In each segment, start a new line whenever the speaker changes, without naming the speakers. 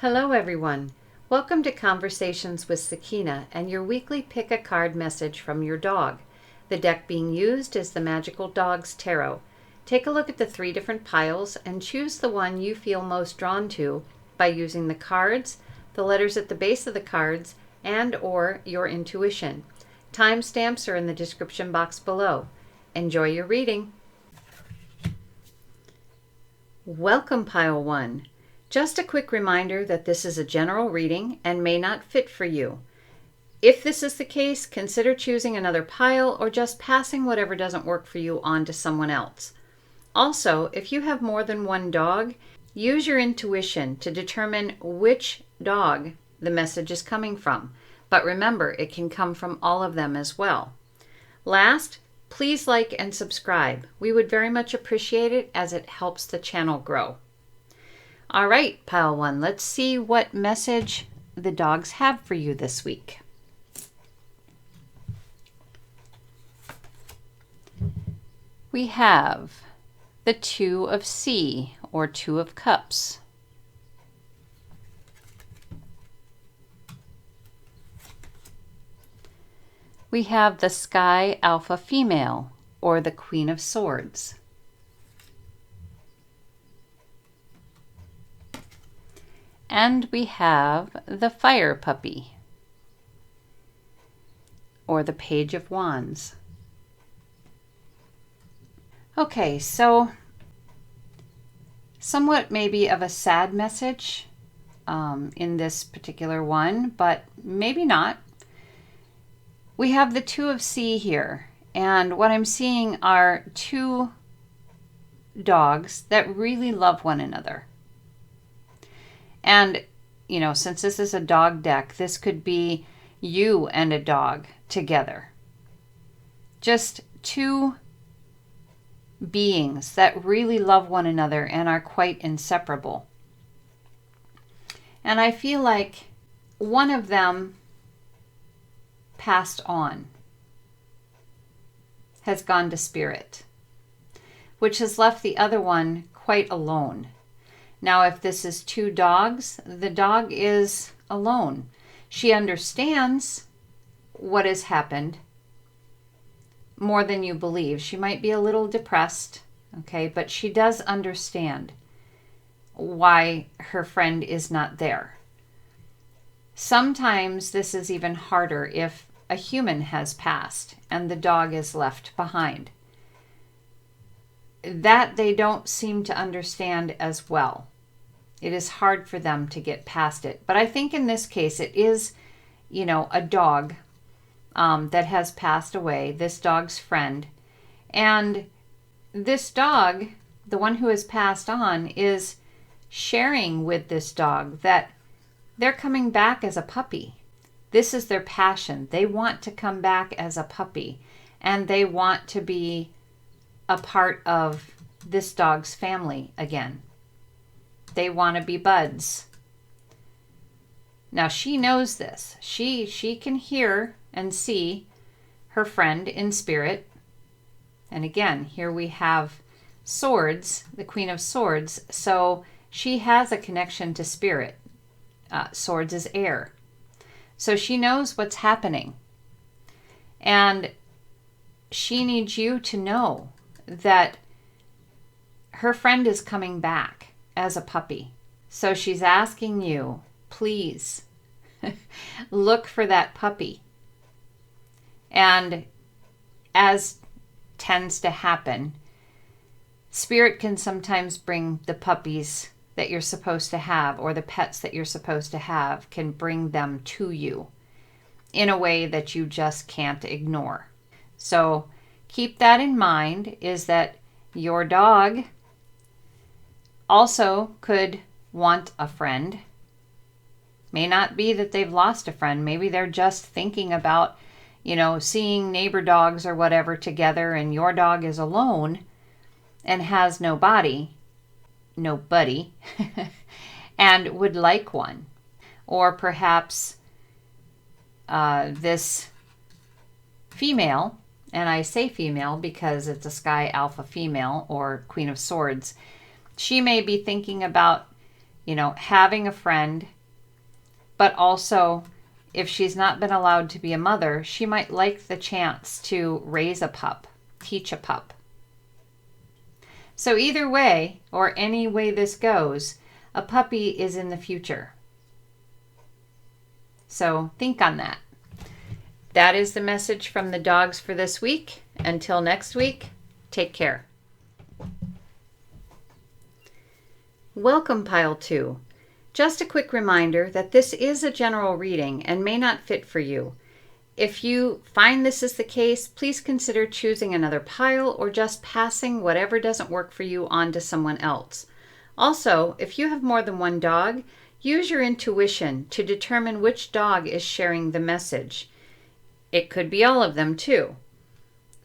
Hello everyone. Welcome to Conversations with Sakina and your weekly pick a card message from your dog. The deck being used is the Magical Dogs Tarot. Take a look at the 3 different piles and choose the one you feel most drawn to by using the cards, the letters at the base of the cards, and or your intuition. Timestamps are in the description box below. Enjoy your reading. Welcome, Pile 1. Just a quick reminder that this is a general reading and may not fit for you. If this is the case, consider choosing another pile or just passing whatever doesn't work for you on to someone else. Also, if you have more than one dog, use your intuition to determine which dog the message is coming from. But remember, it can come from all of them as well. Last, please like and subscribe. We would very much appreciate it as it helps the channel grow. All right, Pile 1, let's see what message the dogs have for you this week. We have the 2 of C, or 2 of Cups. We have the Sky Alpha Female, or the Queen of Swords. And we have the Fire Puppy, or the Page of Wands. Okay, so somewhat maybe of a sad message in this particular one, but maybe not. We have the 2 of C here, and what I'm seeing are 2 dogs that really love one another. And, you know, since this is a dog deck, this could be you and a dog together. Just 2 beings that really love one another and are quite inseparable. And I feel like one of them passed on, has gone to spirit, which has left the other one quite alone. Now, if this is 2 dogs, the dog is alone. She understands what has happened more than you believe. She might be a little depressed, okay, but she does understand why her friend is not there. Sometimes this is even harder if a human has passed and the dog is left behind. That they don't seem to understand as well. It is hard for them to get past it. But I think in this case, it is, you know, a dog that has passed away, this dog's friend. And this dog, the one who has passed on, is sharing with this dog that they're coming back as a puppy. This is their passion. They want to come back as a puppy, and they want to be a part of this dog's family again. They want to be buds. Now she knows this. She can hear and see her friend in spirit. And again, here we have swords, the Queen of Swords. So she has a connection to spirit. Swords is air. So she knows what's happening. And she needs you to know that her friend is coming back as a puppy. So she's asking you, please look for that puppy. And as tends to happen, spirit can sometimes bring the puppies that you're supposed to have, or the pets that you're supposed to have, can bring them to you in a way that you just can't ignore. So keep that in mind, is that your dog also could want a friend. May not be that they've lost a friend. Maybe they're just thinking about, you know, seeing neighbor dogs or whatever together, and your dog is alone and has nobody, and would like one. Or perhaps this female, and I say female because it's a Sky Alpha Female or Queen of Swords, she may be thinking about, having a friend, but also if she's not been allowed to be a mother, she might like the chance to raise a pup, teach a pup. So either way, or any way this goes, a puppy is in the future. So think on that. That is the message from the dogs for this week. Until next week, take care. Welcome, Pile 2. Just a quick reminder that this is a general reading and may not fit for you. If you find this is the case, please consider choosing another pile or just passing whatever doesn't work for you on to someone else. Also, if you have more than one dog, use your intuition to determine which dog is sharing the message. It could be all of them too.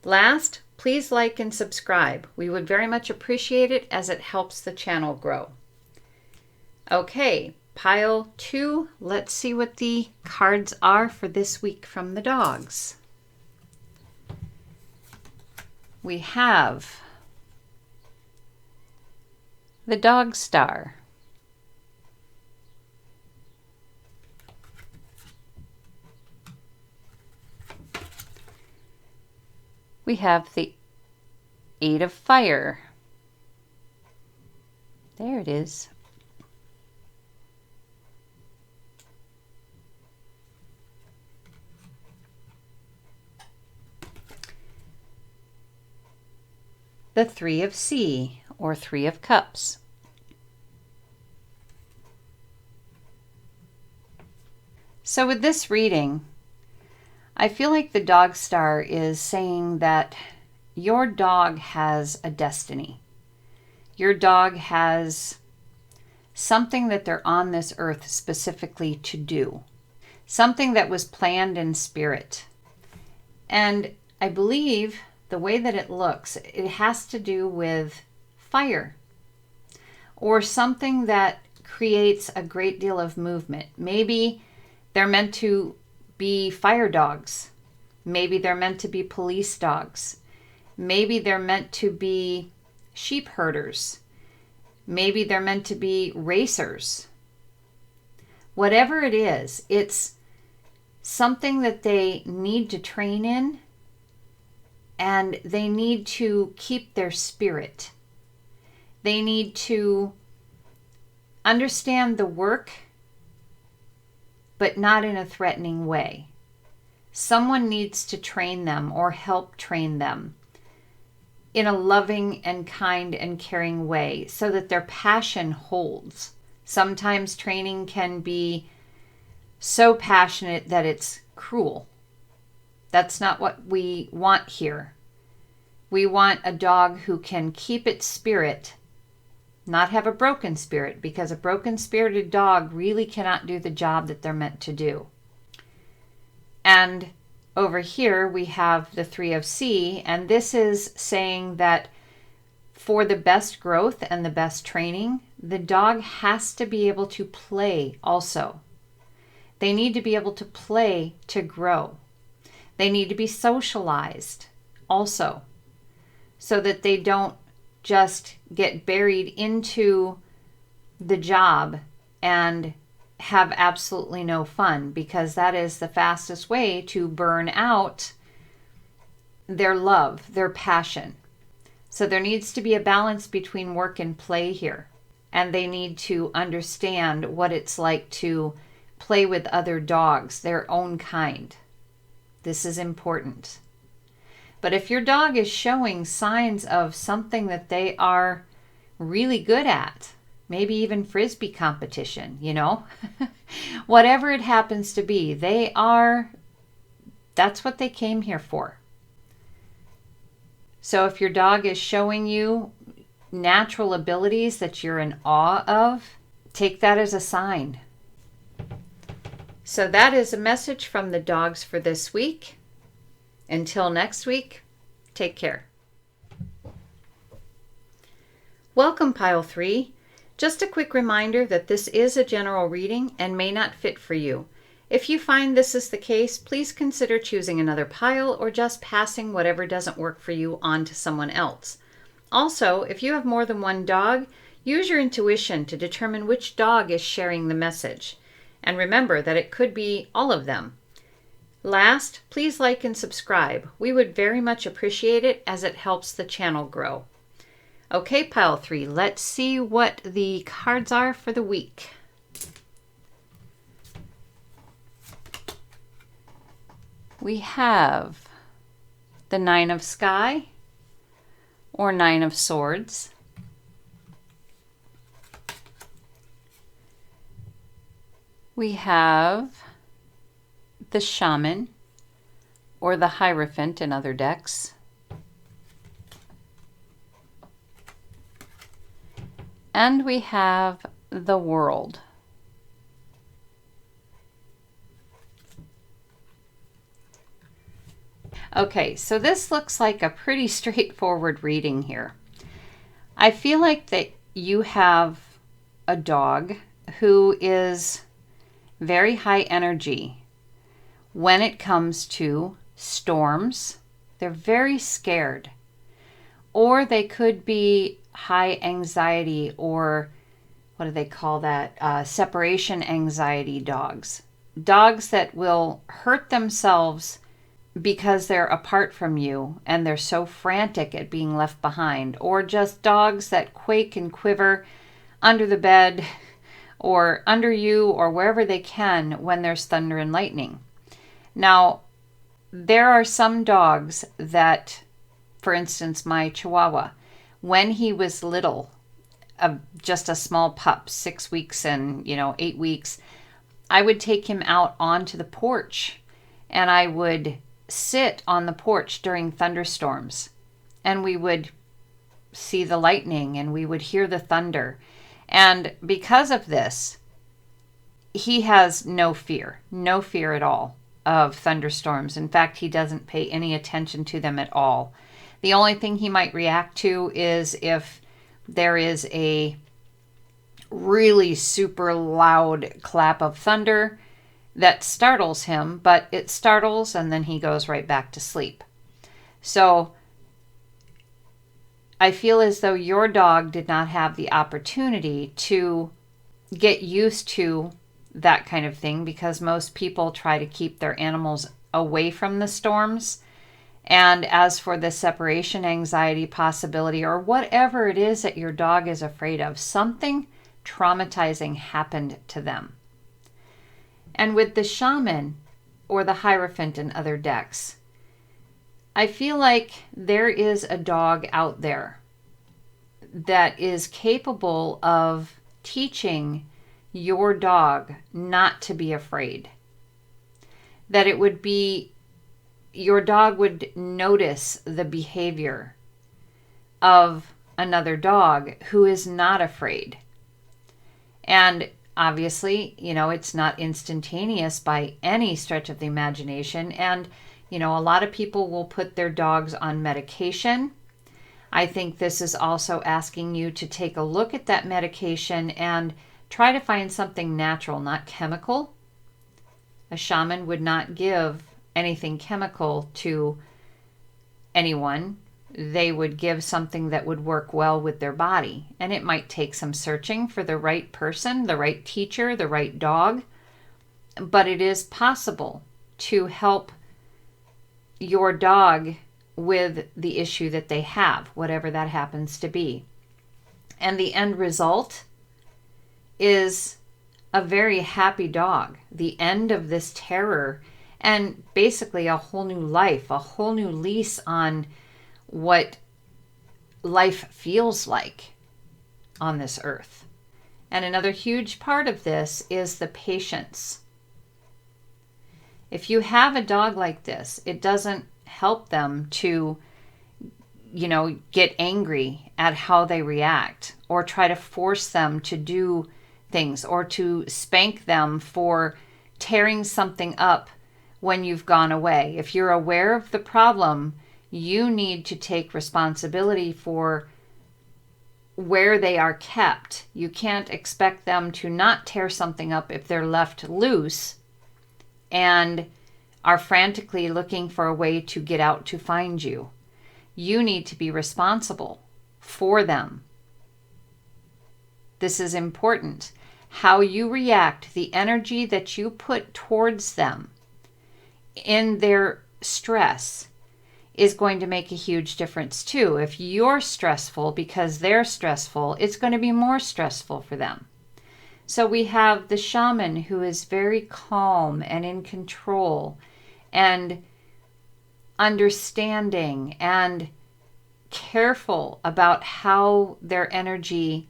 Last, please like and subscribe. We would very much appreciate it as it helps the channel grow. Okay, Pile 2, let's see what the cards are for this week from the dogs. We have the Dog Star. We have the 8 of Fire. There it is. The 3 of Sea, or 3 of Cups. So with this reading, I feel like the Dog Star is saying that your dog has a destiny. Your dog has something that they're on this earth specifically to do. Something that was planned in spirit. And I believe the way that it looks, it has to do with fire or something that creates a great deal of movement. Maybe they're meant to be fire dogs. Maybe they're meant to be police dogs. Maybe they're meant to be sheep herders. Maybe they're meant to be racers. Whatever it is, it's something that they need to train in, and they need to keep their spirit. They need to understand the work, but not in a threatening way. Someone needs to train them or help train them in a loving and kind and caring way so that their passion holds. Sometimes training can be so passionate that it's cruel. That's not what we want here. We want a dog who can keep its spirit, not have a broken spirit, because a broken-spirited dog really cannot do the job that they're meant to do. And over here we have the 3 of Sea, and this is saying that for the best growth and the best training, the dog has to be able to play also. They need to be able to play to grow. They need to be socialized also, so that they don't just get buried into the job and have absolutely no fun, because that is the fastest way to burn out their love, their passion. So there needs to be a balance between work and play here, and they need to understand what it's like to play with other dogs, their own kind. This is important. But if your dog is showing signs of something that they are really good at, maybe even frisbee competition, whatever it happens to be, that's what they came here for. So if your dog is showing you natural abilities that you're in awe of, take that as a sign. So that is a message from the dogs for this week. Until next week, take care. Welcome, Pile 3. Just a quick reminder that this is a general reading and may not fit for you. If you find this is the case, please consider choosing another pile or just passing whatever doesn't work for you on to someone else. Also, if you have more than one dog, Use your intuition to determine which dog is sharing the message. And remember that it could be all of them. Last, please like and subscribe. We would very much appreciate it as it helps the channel grow. Okay, pile 3, let's see what the cards are for the week. We have the 9 of Sky or 9 of Swords. We have the Shaman or the Hierophant in other decks. And we have the World. Okay, so this looks like a pretty straightforward reading here. I feel like that you have a dog who is very high energy when it comes to storms. They're very scared. Or they could be high anxiety, or what do they call that? Separation anxiety dogs. Dogs that will hurt themselves because they're apart from you and they're so frantic at being left behind. Or just dogs that quake and quiver under the bed or under you or wherever they can when there's thunder and lightning. Now, there are some dogs that, for instance, my Chihuahua, when he was little, just a small pup, 6 weeks and 8 weeks, I would take him out onto the porch and I would sit on the porch during thunderstorms and we would see the lightning and we would hear the thunder. And because of this, he has no fear at all of thunderstorms. In fact, he doesn't pay any attention to them at all. The only thing he might react to is if there is a really super loud clap of thunder that startles him, but it startles and then he goes right back to sleep. So I feel as though your dog did not have the opportunity to get used to that kind of thing because most people try to keep their animals away from the storms. And as for the separation anxiety possibility or whatever it is that your dog is afraid of, something traumatizing happened to them. And with the Shaman or the Hierophant in other decks, I feel like there is a dog out there that is capable of teaching your dog not to be afraid. That it would be, your dog would notice the behavior of another dog who is not afraid. And obviously, it's not instantaneous by any stretch of the imagination. And, a lot of people will put their dogs on medication. I think this is also asking you to take a look at that medication and try to find something natural, not chemical. A shaman would not give anything chemical to anyone. They would give something that would work well with their body. And it might take some searching for the right person, the right teacher, the right dog. But it is possible to help your dog with the issue that they have, whatever that happens to be. And the end result is a very happy dog. The end of this terror and basically a whole new life, a whole new lease on what life feels like on this earth. And another huge part of this is the patience. If you have a dog like this, it doesn't help them to, get angry at how they react or try to force them to do things or to spank them for tearing something up when you've gone away. If you're aware of the problem, you need to take responsibility for where they are kept. You can't expect them to not tear something up if they're left loose and are frantically looking for a way to get out to find you. You need to be responsible for them. This is important. How you react, the energy that you put towards them in their stress is going to make a huge difference too. If you're stressful because they're stressful, it's going to be more stressful for them. So we have the shaman who is very calm and in control and understanding and careful about how their energy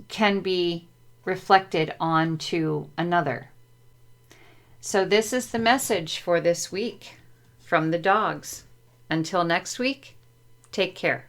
can be reflected onto another. So this is the message for this week from the dogs. Until next week, take care.